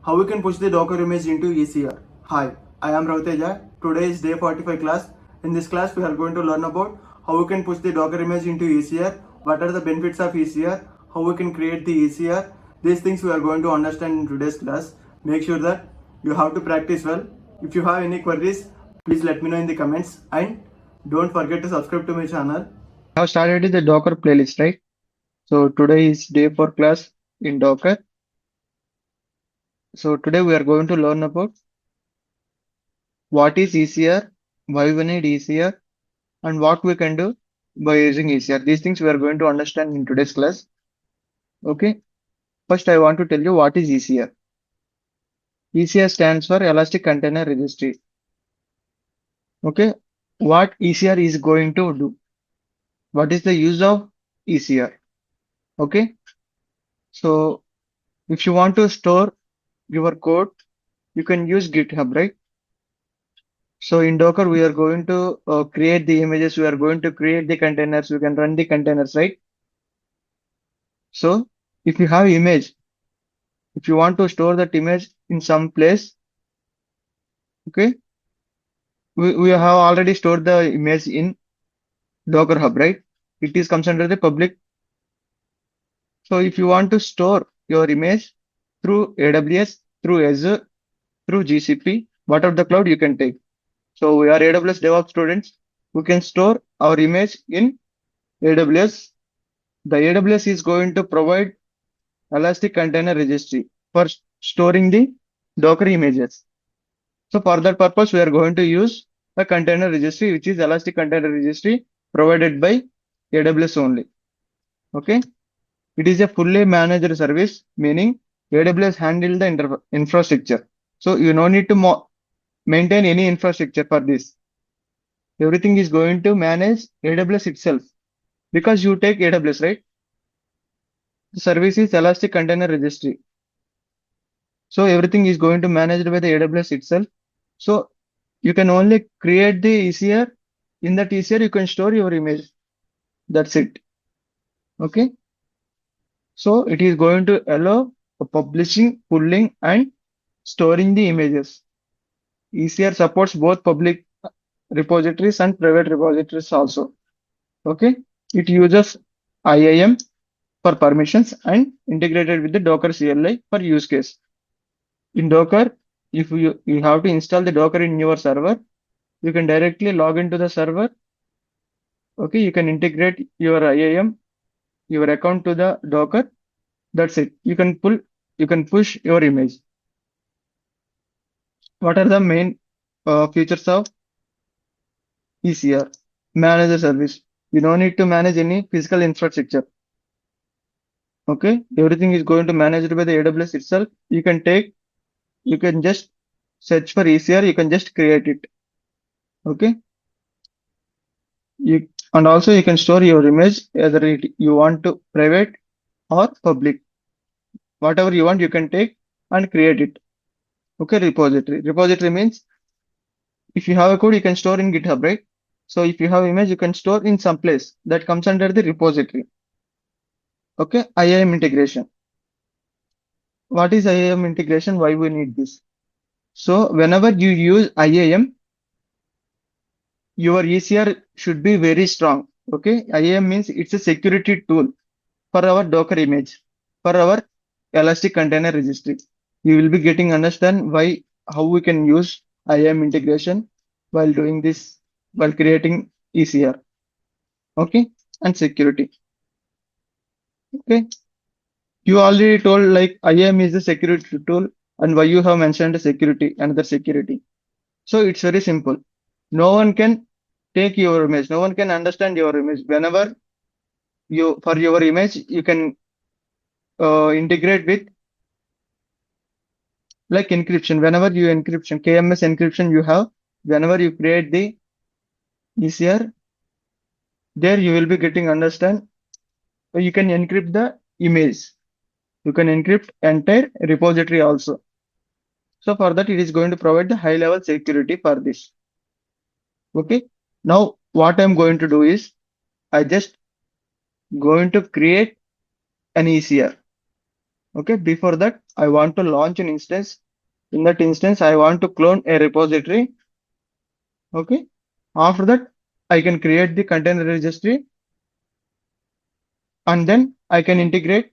How we can push the Docker image into ECR. Hi, I am Ravteja. Today is day 45 class. In this class, we are going to learn about how we can push the Docker image into ECR, what are the benefits of ECR, how we can create the ECR. These things we are going to understand in today's class. Make sure that you have to practice well. If you have any queries, please let me know in the comments and don't forget to subscribe to my channel. Have started the Docker playlist, right? So today is day 4 class in Docker. So today we are going to learn about what is ECR, why we need ECR, and what we can do by using ECR. These things we are going to understand in today's class. Okay. First, I want to tell you what is ECR. ECR stands for Elastic Container Registry. Okay. What ECR is going to do? What is the use of ECR? Okay. So if you want to store your code, you can use GitHub, right? So in Docker, we are going to create the images. We are going to create the containers. We can run the containers, right? So if you have image, if you want to store that image in some place, okay, we have already stored the image in Docker Hub, right? It is comes under the public. So if you want to store your image through AWS, through Azure, through GCP, whatever the cloud you can take. So we are AWS DevOps students. We can store our image in AWS. The AWS is going to provide Elastic Container Registry for storing the Docker images. So for that purpose, we are going to use a container registry, which is Elastic Container Registry provided by AWS only. Okay. It is a fully managed service, meaning AWS handle the infrastructure. So you no need to maintain any infrastructure for this. Everything is going to manage AWS itself because you take AWS, right? The service is Elastic Container Registry. So everything is going to managed by the AWS itself. So you can only create the ECR. In that ECR, you can store your image. That's it. Okay. So it is going to allow publishing, pulling, and storing the images. ECR supports both public repositories and private repositories also. Okay. It uses IAM for permissions and integrated with the Docker CLI for use case. In Docker, if you have to install the Docker in your server, you can directly log into the server. Okay, you can integrate your IAM, your account to the Docker. That's it. You can push your image. What are the main features of ECR? Manage the service. You don't need to manage any physical infrastructure. Okay, everything is going to managed by the AWS itself. You can just search for ECR. You can just create it. Okay. And also you can store your image either you want to private or public. Whatever you want, you can take and create it. Okay, repository. Repository means if you have a code, you can store in GitHub, right? So if you have image, you can store in some place that comes under the repository. Okay, IAM integration. What is IAM integration? Why we need this? So whenever you use IAM, your ECR should be very strong. Okay, IAM means it's a security tool for our Docker image, for our Elastic Container Registry. You will be getting understand how we can use IAM integration while doing this, while creating ECR. Okay, and security. Okay, you already told like IAM is a security tool, and why you have mentioned security, another security. So it's very simple. No one can take your image. No one can understand your image. Whenever for your image, you can integrate with like encryption. Whenever you encryption, KMS encryption you have, whenever you create the ECR, there you will be getting understand. You can encrypt the image. You can encrypt entire repository also. So for that, it is going to provide the high level security for this. Okay. Now what I'm going to do is I just going to create an ECR. Okay, before that, I want to launch an instance. In that instance, I want to clone a repository. Okay, after that, I can create the container registry and then I can integrate.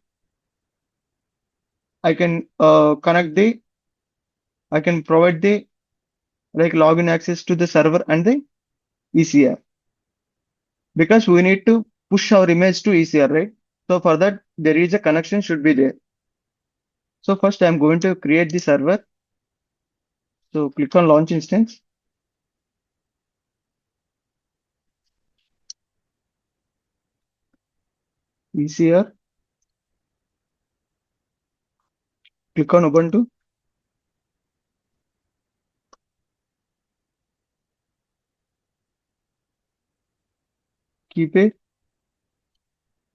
I can connect the, I can provide the like login access to the server and the ECR because we need to push our image to ECR, right? So for that, there is a connection should be there. So first I'm going to create the server. So click on launch instance, ECR, click on Ubuntu, key pair.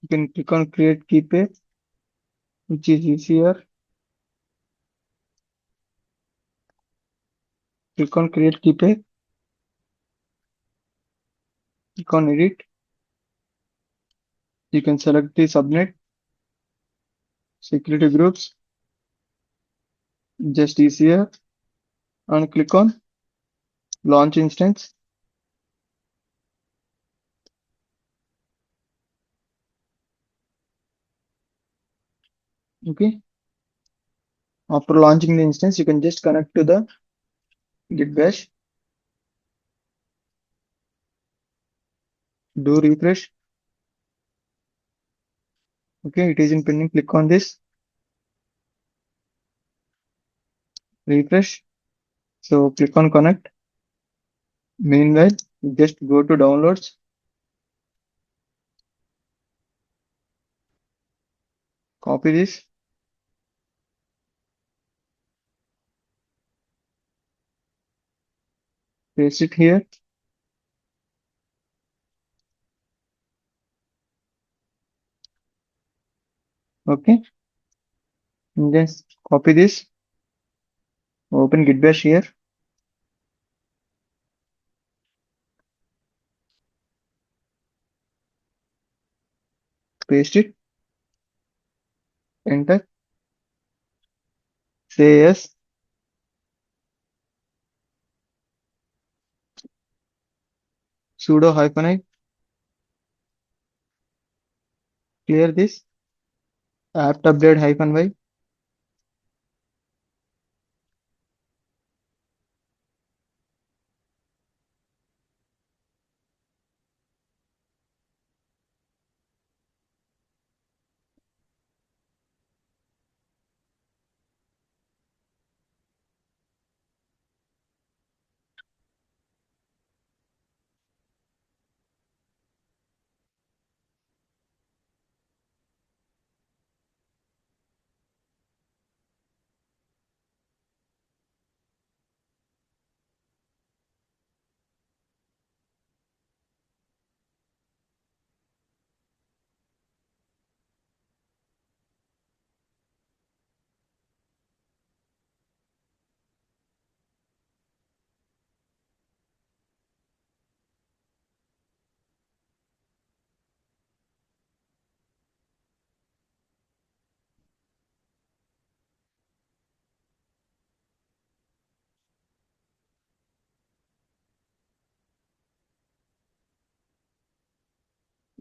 You can click on create key pair, which is ECR. Click on create key pair, click on edit. You can select the subnet, security groups, just ECR and click on launch instance. Okay. After launching the instance, you can just connect to the Git bash, do refresh. Okay, it is in pending. Click on this, refresh. So click on connect. Meanwhile, just go to downloads, copy this, paste it here. Okay, and then copy this, open Git bash here, paste it, enter, say yes, sudo hyphen I, clear this, apt update hyphen y.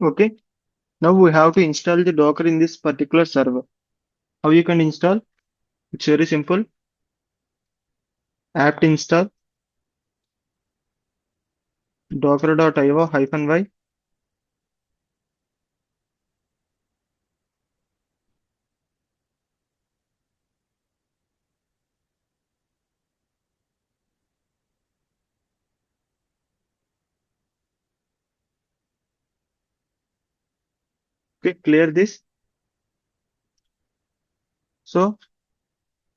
Okay, now we have to install the Docker in this particular server. How you can install? It's very simple. Apt install docker.io hyphen y. Okay, clear this. So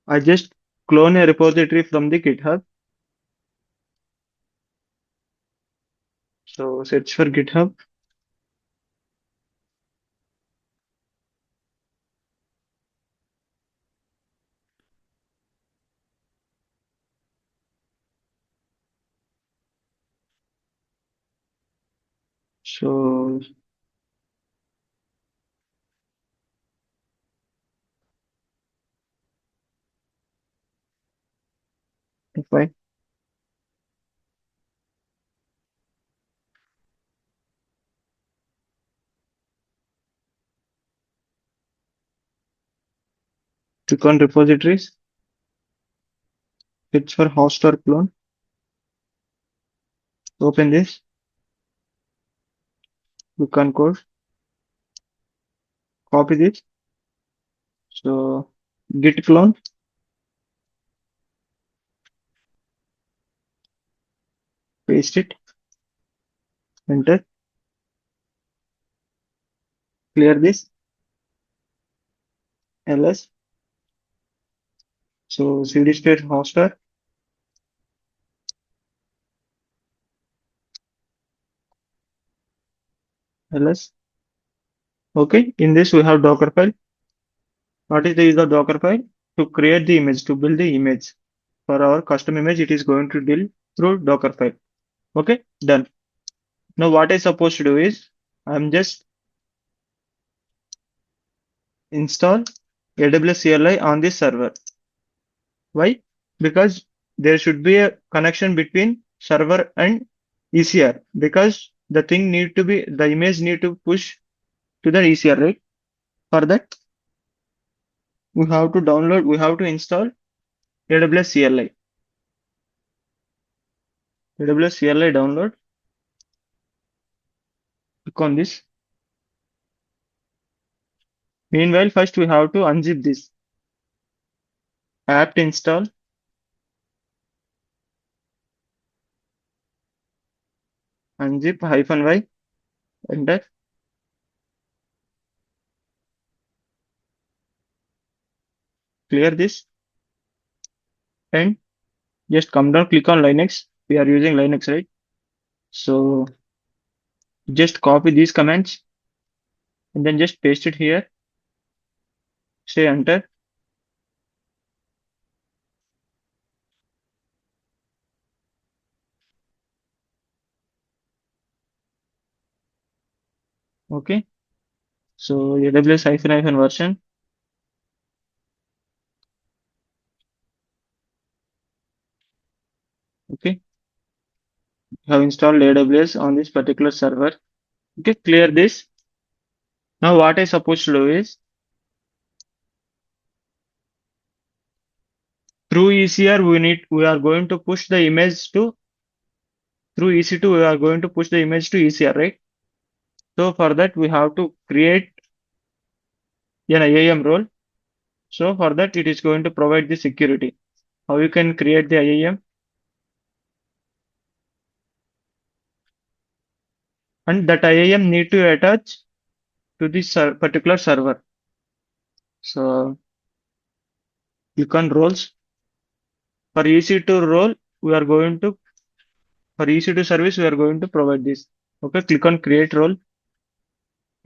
I just clone a repository from the GitHub. So search for GitHub. So, F5. Click on repositories. Search for host or clone. Open this. Click on code. Copy this. So git clone. Paste it. Enter. Clear this. ls. So cd space hoster. ls. Okay. In this we have Docker file. What is the use of Docker file? To create the image, to build the image. For our custom image, it is going to deal through Docker file. Okay, done. Now what I supposed to do is I'm just install AWS CLI on this server. Why? Because there should be a connection between server and ECR because the image need to push to the ECR, right? For that, we have to install AWS CLI. AWS CLI download. Click on this. Meanwhile, first we have to unzip this apt install. Unzip -y. Enter. Clear this and just come down, click on Linux. We are using Linux, right? So just copy these commands and then just paste it here. Say enter. Okay. So AWS -hyphen version. Okay. Have installed AWS on this particular server. Okay, clear this. Now what I supposed to do is through ECR we are going to push the image to through EC2 we are going to push the image to ECR, right? So for that we have to create an IAM role. So for that it is going to provide the security. How you can create the IAM? And that IAM need to attach to this particular server. So click on roles. For EC2 role, we are going to for EC2 service we are going to provide this. Okay, click on create role.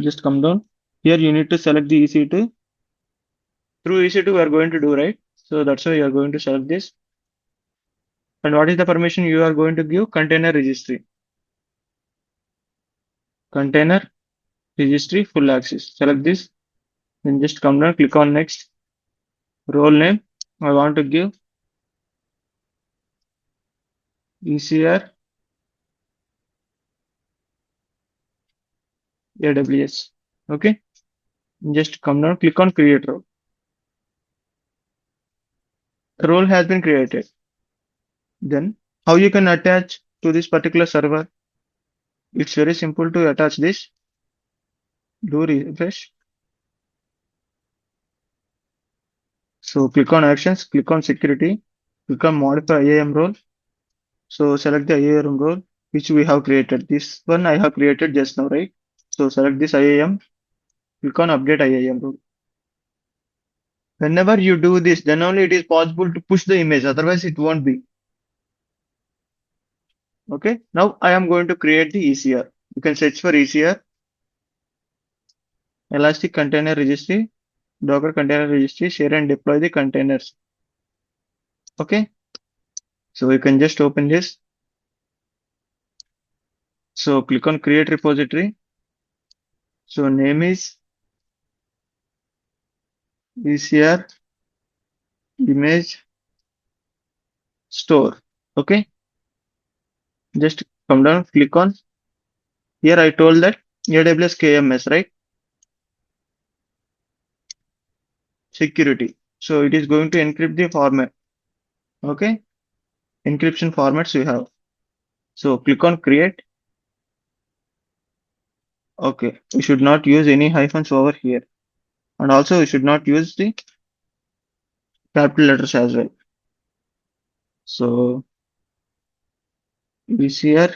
Just come down. Here you need to select the EC2. Through EC2 we are going to do, right? So that's why you are going to select this. And what is the permission you are going to give? Container registry. Container registry full access. Select this. Then just come down, click on next. Role name. I want to give ECR AWS. Okay. Just come down, click on create role. Role has been created. Then how you can attach to this particular server? It's very simple to attach this. Do refresh. So click on actions, click on security, click on modify IAM role. So select the IAM role which we have created. This one I have created just now, right? So select this IAM, click on update IAM role. Whenever you do this, then only it is possible to push the image, otherwise it won't be. Okay, now I am going to create the ECR. You can search for ECR, Elastic Container Registry, Docker Container Registry, share and deploy the containers. Okay, so you can just open this. So click on create repository. So name is ECR image store. Okay, just come down, click on here. I told that AWS KMS, right? Security. So it is going to encrypt the format. Okay, encryption formats we have. So click on create. Okay, we should not use any hyphens over here. And also we should not use the capital letters as well. So VCR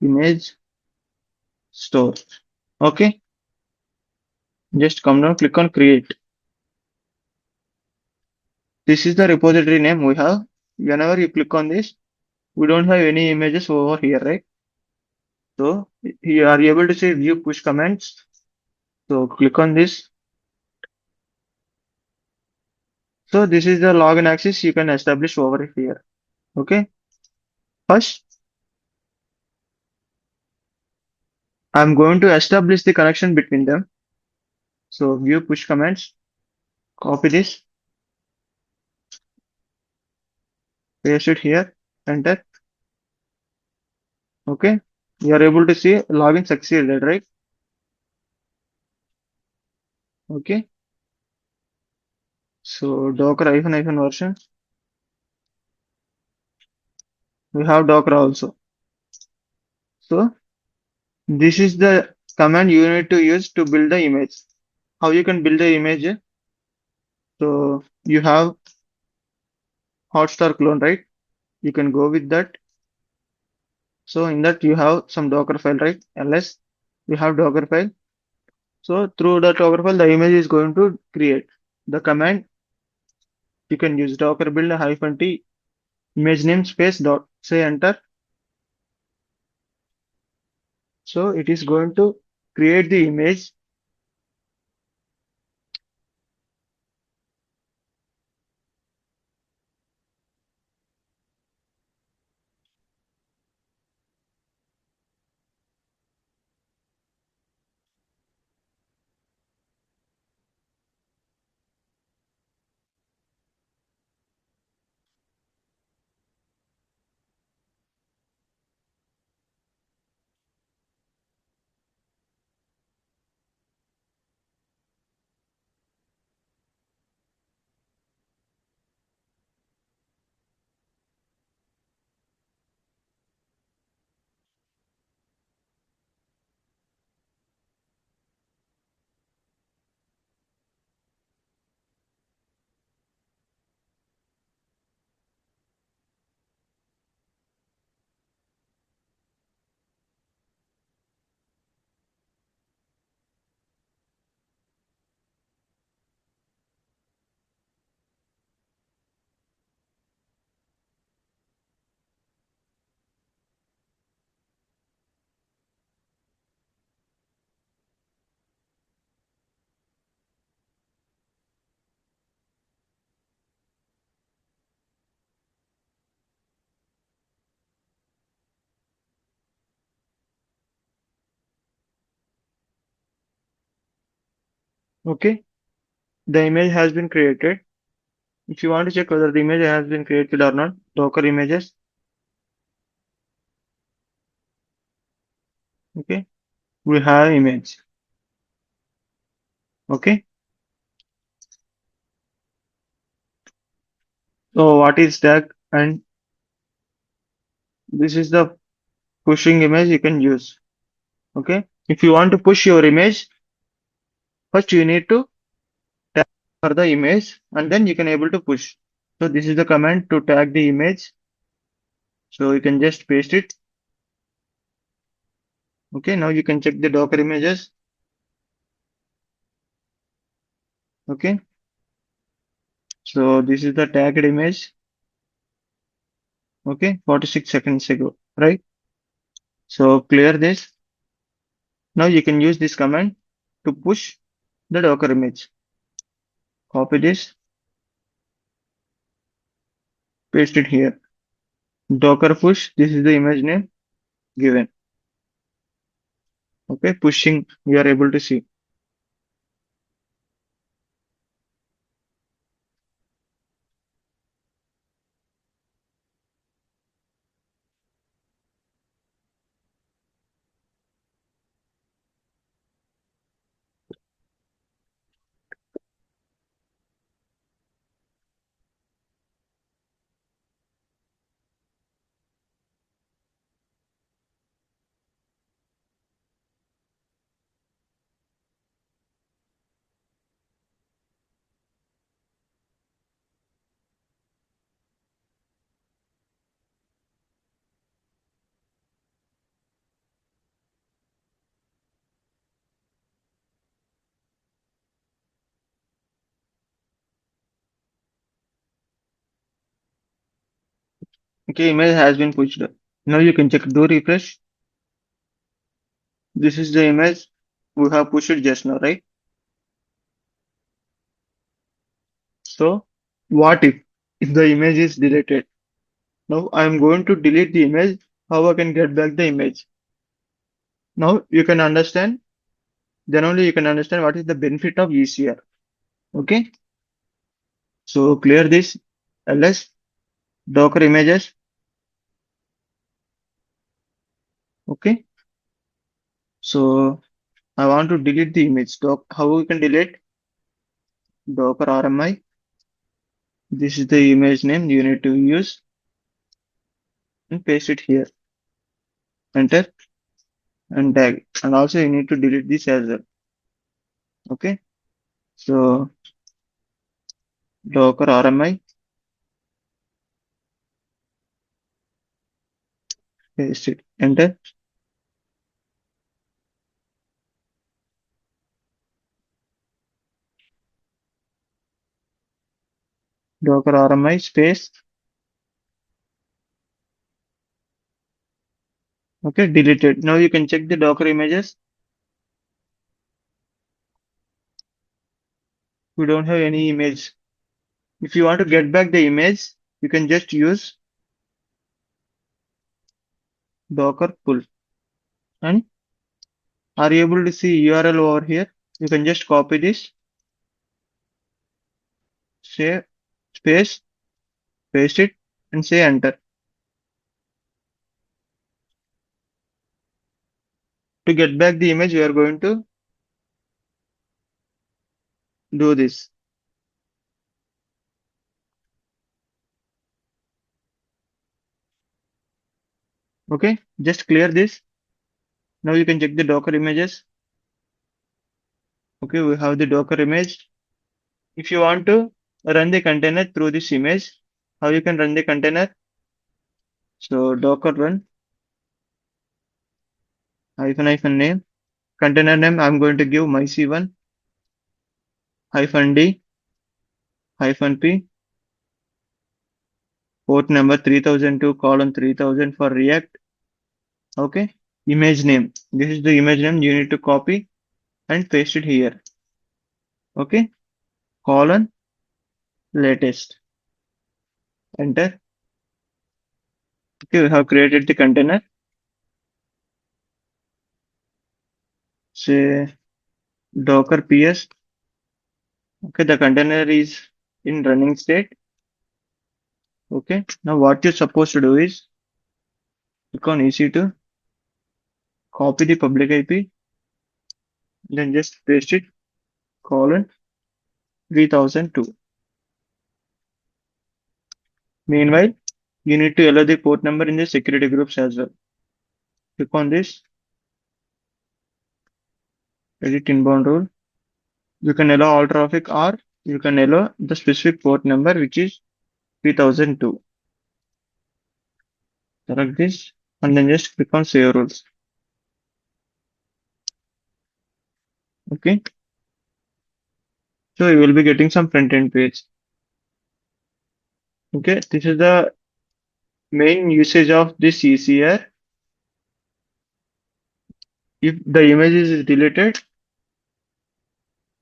image store. Okay, just come down, click on create. This is the repository name we have. Whenever you click on this, we don't have any images over here, right? So you are able to see view push commands. So click on this. So this is the login access you can establish over here. Okay. First, I'm going to establish the connection between them. So view push commands, copy this, paste it here, enter. Okay. You are able to see login succeeded, right? Okay. So Docker hyphen version. We have Docker also. So this is the command you need to use to build the image. How you can build the image? So you have Hotstar clone, right? You can go with that. So in that you have some Docker file, right? Ls, you have Docker file. So through the Docker file, the image is going to create. The command you can use Docker build hyphen t image name space dot say enter. So it is going to create the image. Okay. The image has been created. If you want to check whether the image has been created or not, Docker images. Okay. We have image. Okay. So what is that? And this is the pushing image you can use. Okay. If you want to push your image, first you need to tag for the image and then you can able to push. So this is the command to tag the image. So you can just paste it. Okay. Now you can check the Docker images. Okay. So this is the tagged image. Okay. 46 seconds ago, right? So clear this. Now you can use this command to push the Docker image. Copy this, paste it here. Docker push, this is the image name given. Okay, pushing, you are able to see. Okay, image has been pushed. Now you can check, do refresh. This is the image we have pushed just now, right? So what if the image is deleted? Now I am going to delete the image. How I can get back the image? Now you can understand. Then only you can understand what is the benefit of ECR. Okay. So clear this ls Docker images. Okay. So I want to delete the image. How we can delete? Docker RMI. This is the image name you need to use and paste it here. Enter and tag. And also you need to delete this as well. Okay. So Docker RMI, paste it. Enter. Docker RMI space. Okay, deleted. Now you can check the Docker images. We don't have any image. If you want to get back the image, you can just use Docker pull. And are you able to see URL over here? You can just copy this, say space, paste it, and say enter. To get back the image, we are going to do this. Okay, just clear this. Now you can check the Docker images. Okay, we have the Docker image. If you want to run the container through this image, how you can run the container? So Docker run hyphen name. Container name I'm going to give myc1 hyphen d hyphen p, port number 3002 colon 3000 for React. Okay. Image name. This is the image name you need to copy and paste it here. Okay. Colon latest. Enter. Okay, we have created the container. Say Docker PS. Okay, the container is in running state. Okay. Now what you're supposed to do is click on EC2, copy the public IP, then just paste it colon 3002. Meanwhile, you need to allow the port number in the security groups as well. Click on this, edit inbound rule. You can allow all traffic or you can allow the specific port number which is 3002. Select this and then just click on save rules. Okay. So you will be getting some front end page. Okay. This is the main usage of this ECR. If the image is deleted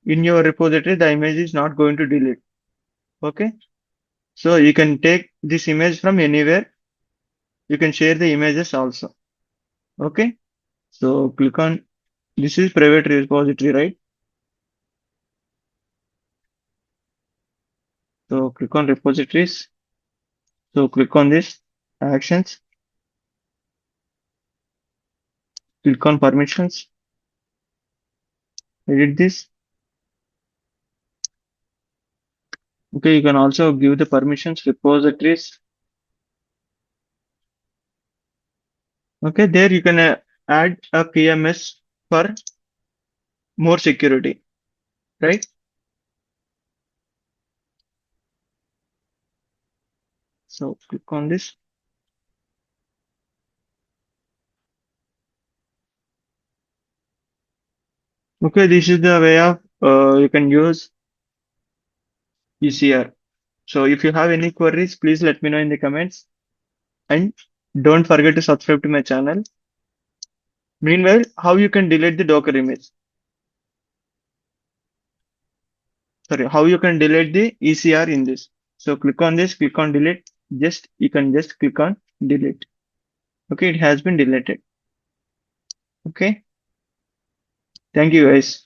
in your repository, the image is not going to delete. Okay. So you can take this image from anywhere. You can share the images also. Okay. So click on this is private repository, right? So click on repositories. So click on this actions, click on permissions, edit this. Okay, you can also give the permissions repositories. Okay, there you can add a KMS for more security, right? So click on this. Okay, this is the way of you can use ECR. So if you have any queries, please let me know in the comments. and don't forget to subscribe to my channel. Meanwhile, how you can delete the Docker image? Sorry, how you can delete the ECR in this? So click on this, click on delete. You can just click on delete. Okay, it has been deleted. Okay, thank you guys.